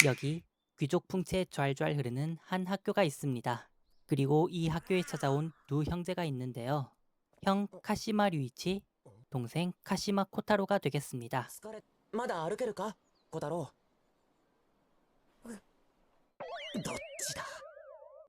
여기 귀족 풍채 좔좔 흐르는 한 학교가 있습니다. 그리고 이 학교에 찾아온 두 형제가 있는데요. 형 카시마 류이치, 동생 카시마 코타로가 되겠습니다. まだ歩けるか小太郎どっちだ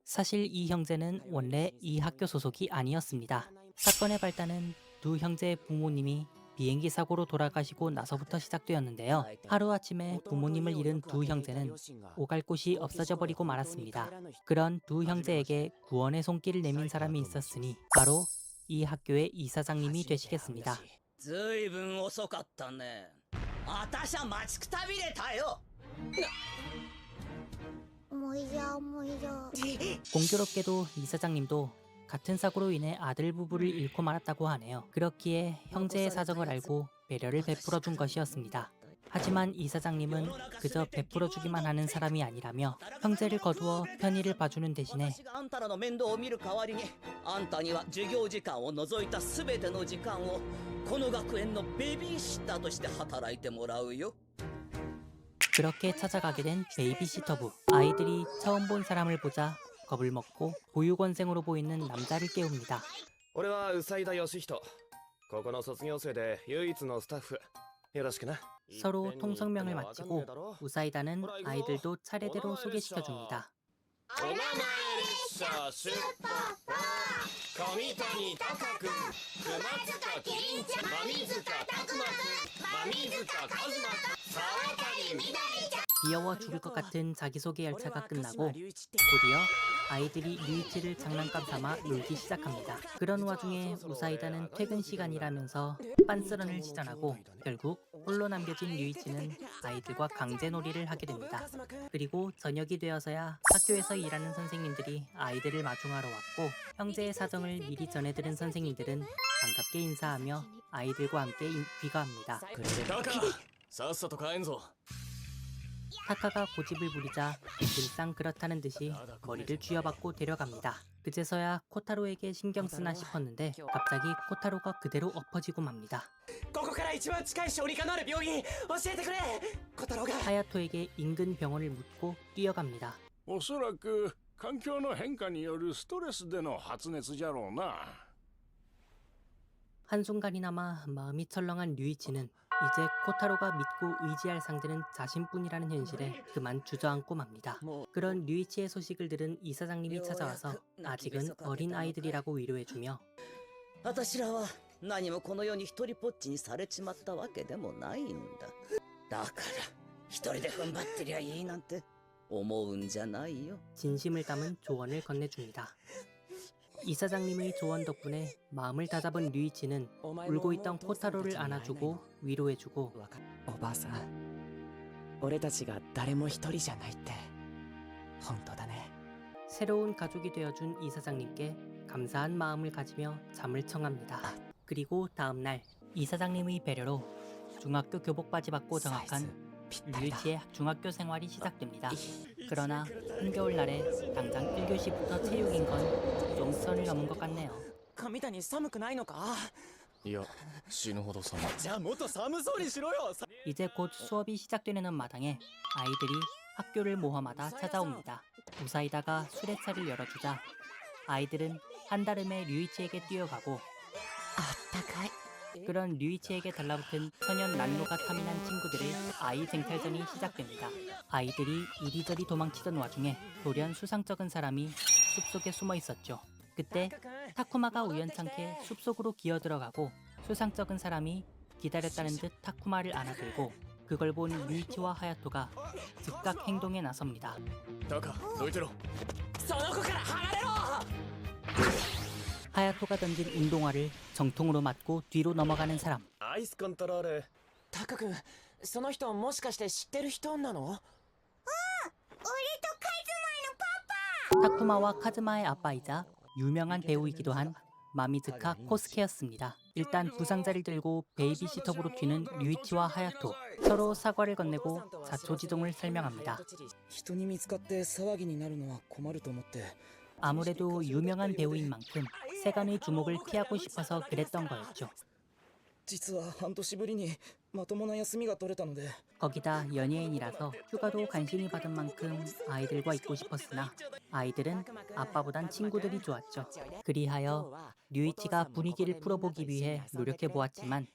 사실 이 형제는 원래 이 학교 소속이 아니었습니다. 사건의 발단은 두 형제의 부모님이 비행기 사고로 돌아가시고 나서부터 시작되었는데요. 하루아침에 부모님을 잃은 두 형제는 오갈 곳이 없어져 버리고 말았습니다. 그런 두 형제에게 구원의 손길을 내민 사람이 있었으니 바로 이 학교의 이사장님이 되시겠습니다. ずいぶん遅かったね。あたしゃ待ちくたびれたよ。 뭐야. 공교롭게도 이사장님도 같은 사고로 인해 아들 부부를 잃고 말았다고 하네요. 그렇기에 형제의 사정을 알고 배려를 베풀어 준 것이었습니다. 하지만 이사장님은 그저 베풀어 주기만 하는 사람이 아니라며 형제를 거두어 편의를 봐주는 대신에 私があんたらの面倒を見る代わりに、あんたには授業時間を除いたすべての時間をこの学園のベビーシッターとして働いてもらうよ。 그렇게 찾아가게 된 베이비시터부. 아이들이 처음 본 사람을 보자 겁을 먹고 보육원생으로 보이는 남자를 깨웁니다. 俺は宇佐井田義人。ここの卒業生で唯一のスタッフ。よろしくな。 서로 통성명을 마치고 우사이다는 아이들도 차례대로 소개시켜줍니다. お名前列車出発上谷高く熊塚金ちゃん馬水塚拓磨く馬水塚和馬沢谷みだりちゃん 귀여워 죽을 것 같은 자기소개 열차가 끝나고 드디어 아이들이 류이치를 장난감 삼아 놀기 시작합니다. 그런 와중에 우사이다는 퇴근 시간이라면서 빤스런을 시전하고 결국 홀로 남겨진 류이치는 아이들과 강제놀이를 하게 됩니다. 그리고 저녁이 되어서야 학교에서 일하는 선생님들이 아이들을 마중하러 왔고 형제의 사정을 미리 전해들은 선생님들은 반갑게 인사하며 아이들과 함께 귀가합니다. タカさっさと帰んぞ 타카가 고집을 부리자 늘상 그렇다는 듯이 머리를 쥐어박고 데려갑니다. 그제서야 코타로에게 신경 쓰나 싶었는데 갑자기 코타로가 그대로 엎어지고 맙니다. ここから一番近い小児科のある病院教えてくれ。小太郎が 하야토에게 인근 병원을 묻고 뛰어갑니다. おそらく環境の変化によるストレスでの発熱じゃろうな。 한순간이나마 마음이 철렁한 류이치는 이제 코타로가 믿고 의지할 상대는 자신뿐이라는 현실에 그만 주저앉고 맙니다. 그런 류이치의 소식을 들은 이사장님이 찾아와서 아직은 어린 아이들이라고 위로해주며 私らは何もこの世に一人ぽっちにされちまったわけでもないんだ。だから一人で踏ん張ってりゃいいなんて思うんじゃないよ。 진심을 담은 조언을 건네줍니다. 이사장님의 조언 덕분에 마음을 다잡은 류이치는 울고 있던 코타로를 안아주고 위로해주고 おばあさん俺たちが誰も一人じゃないって本当だね 새로운 가족이 되어준 이사장님께 감사한 마음을 가지며 잠을 청합니다. 그리고 다음날 이사장님의 배려로 중학교 교복바지 받고 정확한 류이치의 중학교 생활이 시작됩니다. 그러나 한겨울날에 당장 1교시부터 체육인 건 좀 선을 넘은 것 같네요. 上谷寒くないのかいや死ぬほど寒いじゃあもっと寒そうにしろよ 이제 곧 수업이 시작되려는 마당에 아이들이 학교를 모험하다 찾아옵니다. 우사이다가 수레차를 열어주자 아이들은 한달음에 류이치에게 뛰어가고 あったかい 그런 류이치에게 달라붙은 소년 난로가 탐이난 친구들의 아이 쟁탈전이 시작됩니다. 아이들이 이리저리 도망치던 와중에 돌연 수상쩍은 사람이 숲속에 숨어 있었죠. 그때 타쿠마가 우연찮게 숲속으로 기어들어가고 수상쩍은 사람이 기다렸다는 듯 타쿠마를 안아들고 그걸 본 류이치와 하야토가 즉각 행동에 나섭니다. タカどいてろその子から離れろ 하야토가 던진 운동화를 정통으로 맞고 뒤로 넘어가는 사람. アイスコントロールタカ君その人もしかして知ってる人なの 타쿠마와 카즈마의 아빠이자 유명한 배우이기도 한 마미즈카 코스케였습니다. 일단 부상자를 들고 베이비시터부로 튀는 류이치와 하야토. 서로 사과를 건네고 자초지종을 설명합니다. 人に見つかって騒ぎになるのは困ると思って。 아무래도 유명한 배우인 만큼 세간의 주목을 피하고 싶어서 그랬던 거였죠. 実は半年ぶりにまともな休みが取れたので 거기다 연예인이라서 휴가도 간신히 받은 만큼 아이들과 있고 싶었으나 아이들은 아빠보단 친구들이 좋았죠. 그리하여 류이치가 분위기를 풀어보기 위해 노력해보았지만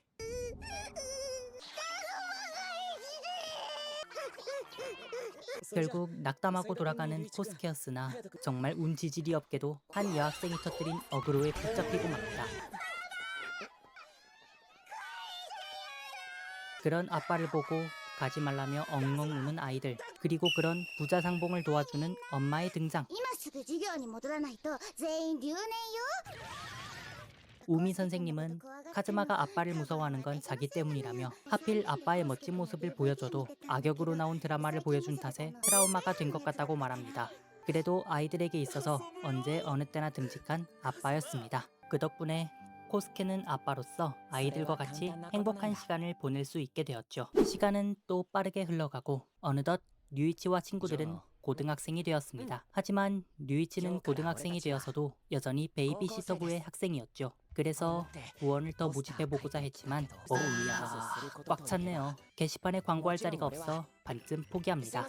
결국 낙담하고 돌아가는 코스케였으나 정말 운지질이 없게도 한 여학생이 터뜨린 어그로에 붙잡히고 맙니다. 그런 아빠를 보고 가지 말라며 엉엉 우는 아이들, 그리고 그런 부자 상봉을 도와주는 엄마의 등장. 今すぐ授業に戻らないと全員留年よ。 우미 선생님은 카즈마가 아빠를 무서워하는 건 자기 때문이라며 하필 아빠의 멋진 모습을 보여줘도 악역으로 나온 드라마를 보여준 탓에 트라우마가 된 것 같다고 말합니다. 그래도 아이들에게 있어서 언제 어느 때나 듬직한 아빠였습니다. 그 덕분에 코스케는 아빠로서 아이들과 같이 행복한 시간을 보낼 수 있게 되었죠. 시간은 또 빠르게 흘러가고 어느덧 류이치와 친구들은 고등학생이 되었습니다. 하지만 류이치는 고등학생이 되어서도 여전히 베이비시터부의 학생이었죠. 그래서 구원을 더 모집해보고자 했지만 오우야 꽉 찼네요. 게시판에 광고할 자리가 없어 반쯤 포기합니다.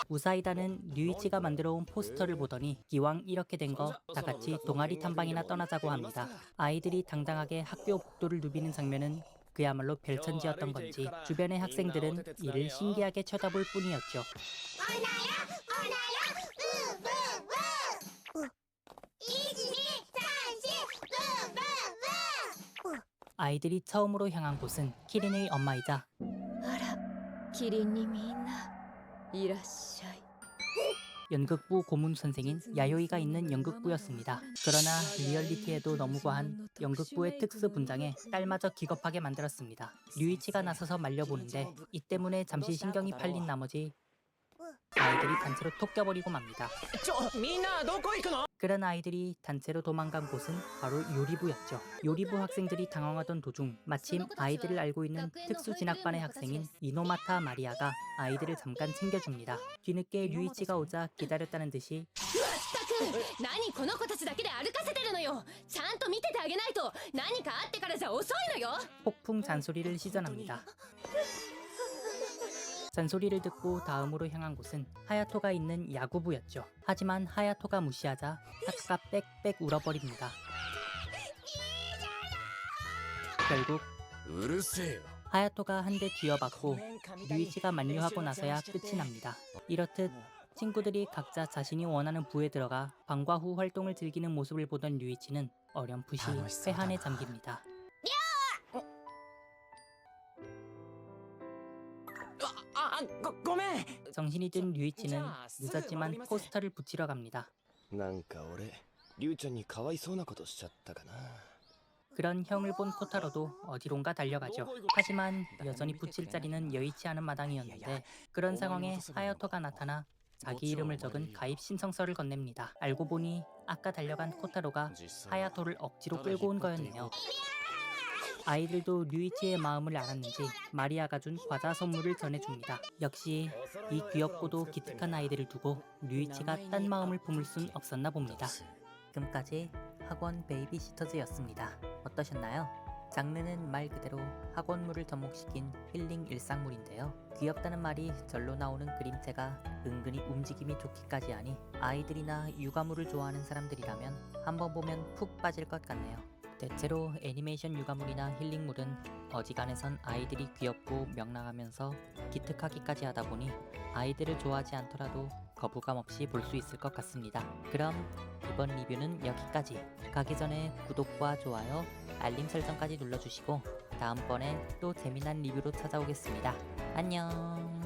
우사이다는 류이치가 만들어온 포스터를 보더니 기왕 이렇게 된 거 다같이 동아리 탐방이나 떠나자고 합니다. 아이들이 당당하게 학교 복도를 누비는 장면은 그야말로 별천지였던 건지 주변의 학생들은 이를 신기하게 쳐다볼 뿐이었죠. 아이들이 처음으로 향한 곳은 키린의 엄마이자 あら、キリンにみんないらっしゃい。 연극부 고문 선생인 야요이가 있는 연극부였습니다. 그러나 리얼리티에도 너무 과한 연극부의 특수 분장에 딸마저 기겁하게 만들었습니다. 류이치가 나서서 말려보는데 이 때문에 잠시 신경이 팔린 나머지 아이들이 단체로 톡 껴버리고 맙니다. みんなどこ行くの 그런 아이들이 단체로 도망간 곳은 바로 요리부였죠. 요리부 학생들이 당황하던 도중 마침 아이들을 알고 있는 특수 진학반의 학생인 이노마타 마리아가 아이들을 잠깐 챙겨줍니다. 뒤늦게 류이치가 오자 기다렸다는 듯이 何この子たちだけで歩かせてるのよ。ちゃんと見ててあげないと何かあってからじゃ遅いのよ。 폭풍 잔소리를 시전합니다. 잔소리를 듣고 다음으로 향한 곳은 하야토가 있는 야구부였죠. 하지만 하야토가 무시하자 타카가 빽빽 울어버립니다. 결국 うるせえよ 하야토가 한 대 쥐어받고 류이치가 만류하고 나서야 끝이 납니다. 이렇듯 친구들이 각자 자신이 원하는 부에 들어가 방과 후 활동을 즐기는 모습을 보던 류이치는 어렴풋이 회한에 잠깁니다. 아, ごめん 정신이 든 류이치는 늦었지만 포스터를 붙이러 갑니다. なんか俺リュウちゃんにかわいそうなことしちゃったかな 그런 형을 본 코타로도 어디론가 달려가죠. 하지만 여전히 붙일 자리는 여의치 않은 마당이었는데 그런 상황에 하야토가 나타나 자기 이름을 적은 가입 신청서를 건넵니다. 알고 보니 아까 달려간 코타로가 하야토를 억지로 끌고 온 거였네요. 아이들도 류이치의 마음을 알았는지 마리아가 준 과자 선물을 전해줍니다. 역시 이 귀엽고도 기특한 아이들을 두고 류이치가 딴 마음을 품을 순 없었나 봅니다. 지금까지 학원 베이비시터즈였습니다. 어떠셨나요? 장르는 말 그대로 학원물을 접목시킨 힐링 일상물인데요. 귀엽다는 말이 절로 나오는 그림체가 은근히 움직임이 좋기까지 하니 아이들이나 육아물을 좋아하는 사람들이라면 한번 보면 푹 빠질 것 같네요. 대체로 애니메이션 육아물이나 힐링물은 어지간해선 아이들이 귀엽고 명랑하면서 기특하기까지 하다 보니 아이들을 좋아하지 않더라도 거부감 없이 볼 수 있을 것 같습니다. 그럼 이번 리뷰는 여기까지. 가기 전에 구독과 좋아요, 알림 설정까지 눌러주시고 다음번엔 또 재미난 리뷰로 찾아오겠습니다. 안녕.